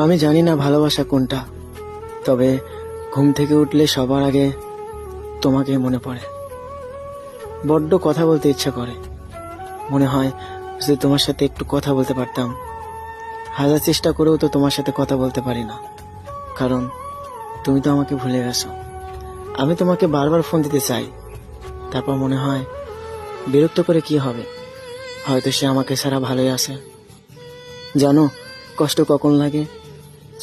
আমি জানি না ভালোবাসা কোনটা, তবে ঘুম থেকে উঠলে সবার আগে তোমাকেই মনে পড়ে। বড্ড কথা বলতে ইচ্ছা করে, মনে হয় যদি তোমার সাথে একটু কথা বলতে পারতাম। হাজার চেষ্টা করেও তো তোমার সাথে কথা বলতে পারি না, কারণ তুমি তো আমাকে ভুলে গেছো। আমি তোমাকে বারবার ফোন দিতে চাই, তারপর মনে হয় বিরক্ত করে কি হবে, হয়তো সে আমাকে ছাড়া ভালোই আছে। জানো কষ্ট কখন লাগে?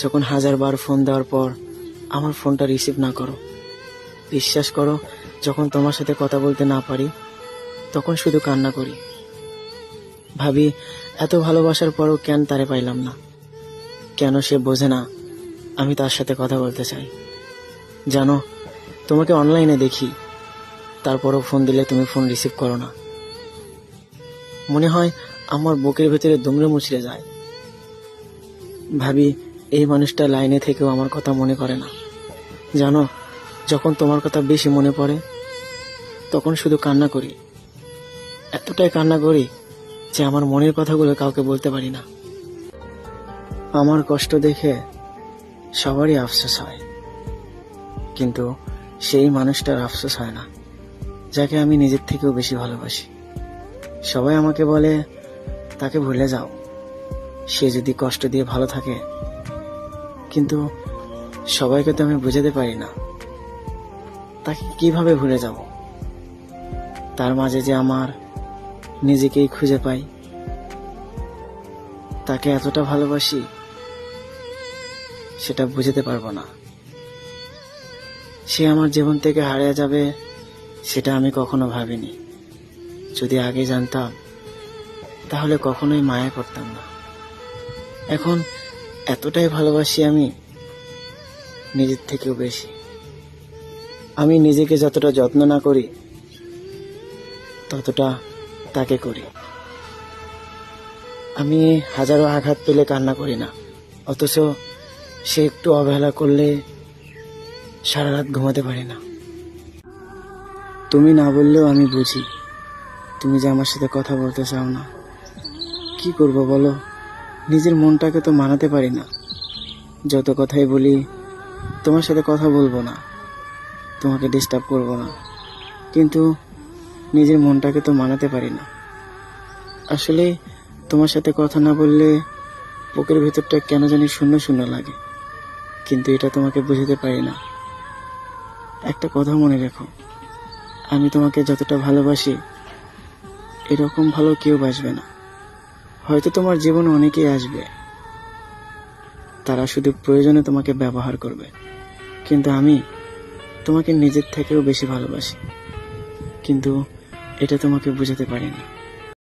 যখন 1000 বার ফোন দেওয়ার পর আমার ফোনটা রিসিভ না করো। বিশ্বাস করো, যখন তোমার সাথে কথা বলতে না পারি তখন শুধু কান্না করি, ভাবি এত ভালোবাসার পরও কেন তারে পাইলাম না, কেন সে বোঝে না আমি তার সাথে কথা বলতে চাই। জানো তোমাকে অনলাইনে দেখি, তারপরও ফোন দিলে তুমি ফোন রিসিভ করো না। মনে হয় আমার বুকের ভেতরে দুমড়ে মুচড়ে যায়। ভাবি এই মানুষটা লাইনে থেকেও আমার কথা মনে করে না। জানো যখন তোমার কথা বেশি মনে পড়ে তখন শুধু কান্না করি, এতটাই কান্না করি যে আমার মনের কথাগুলো কাউকে বলতে পারি না। আমার কষ্ট দেখে সবারই আফসোস হয়, কিন্তু সেই মানুষটার আফসোস হয় না যাকে আমি নিজের থেকেও বেশি ভালোবাসি। সবাই আমাকে বলে তাকে ভুলে যাও, সে যদি কষ্ট দিয়ে ভালো থাকে, কিন্তু সবাইকে তো আমি বুঝাতে পারি না তাকে কিভাবে ভুলে যাব। তার মাঝে যে আমার নিজেকেই খুঁজে পাই, তাকে এতটা ভালোবাসি সেটা বুঝতে পারবো না। সে আমার জীবন থেকে হারিয়ে যাবে সেটা আমি কখনো ভাবিনি। যদি আগে জানতাম তাহলে কখনোই মায়া করতাম না। এখন এতটাই ভালোবাসি আমি নিজের থেকেও বেশি। আমি নিজেকে যতটা যত্ন না করি ততটা তাকে করি। আমি হাজারো আঘাত পেলে কান্না করি না, অথচ সে একটু অবহেলা করলে সারা রাত ঘুমাতে পারি না। তুমি না বললেও আমি বুঝি তুমি যে আমার সাথে কথা বলতে চাও না। কি করব বলো, নিজের মনটাকে তো মানাতে পারি না। যত কথাই বলি তোমার সাথে কথা বলবো না, তোমাকে ডিস্টার্ব করব না, কিন্তু নিজের মনটাকে তো মানাতে পারি না। আসলে তোমার সাথে কথা না বললে বুকের ভেতরটা কেন জানি শূন্য শূন্য লাগে, কিন্তু এটা তোমাকে বুঝাতে পারি না। একটা কথা মনে রেখো, আমি তোমাকে যতটা ভালোবাসি এরকম ভালো কেউ বাসবে না। হয়তো তোমার জীবনে অনেকেই আসবে, তারা শুধু প্রয়োজনে তোমাকে ব্যবহার করবে, কিন্তু আমি তোমাকে নিজের থেকেও বেশি ভালোবাসি, কিন্তু এটা তোমাকে বুঝাতে পারি না।